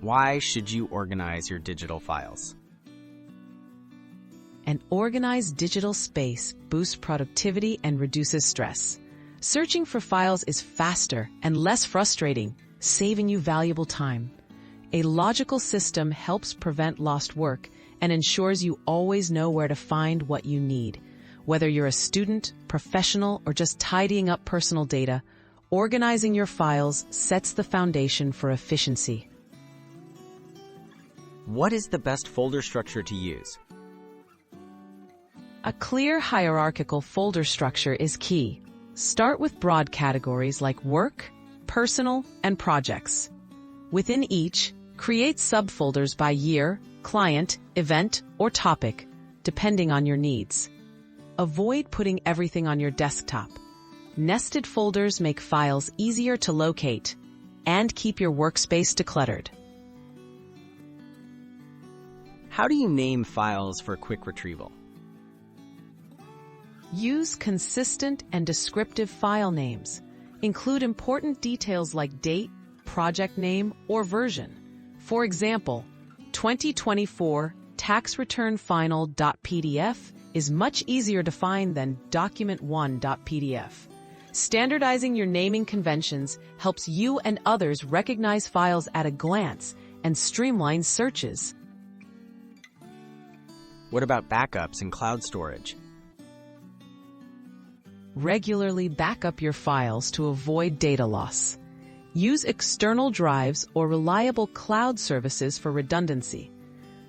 Why should you organize your digital files? An organized digital space boosts productivity and reduces stress. Searching for files is faster and less frustrating, saving you valuable time. A logical system helps prevent lost work and ensures you always know where to find what you need. Whether you're a student, professional, or just tidying up personal data, organizing your files sets the foundation for efficiency. What is the best folder structure to use? A clear hierarchical folder structure is key. Start with broad categories like work, personal, and projects. Within each, create subfolders by year, client, event, or topic, depending on your needs. Avoid putting everything on your desktop. Nested folders make files easier to locate and keep your workspace decluttered. How do you name files for quick retrieval? Use consistent and descriptive file names. Include important details like date, project name, or version. For example, 2024 tax return final.pdf is much easier to find than document1.pdf. Standardizing your naming conventions helps you and others recognize files at a glance and streamline searches. What about backups and cloud storage? Regularly backup your files to avoid data loss. Use external drives or reliable cloud services for redundancy.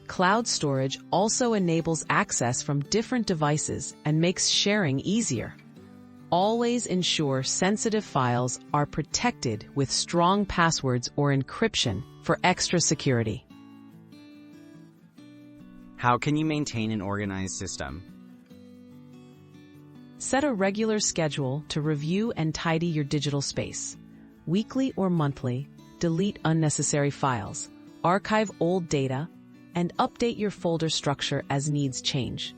Cloud storage also enables access from different devices and makes sharing easier. Always ensure sensitive files are protected with strong passwords or encryption for extra security. How can you maintain an organized system? Set a regular schedule to review and tidy your digital space. Weekly or monthly, delete unnecessary files, archive old data, and update your folder structure as needs change.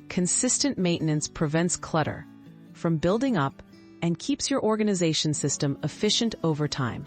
Consistent maintenance prevents clutter from building up and keeps your organization system efficient over time.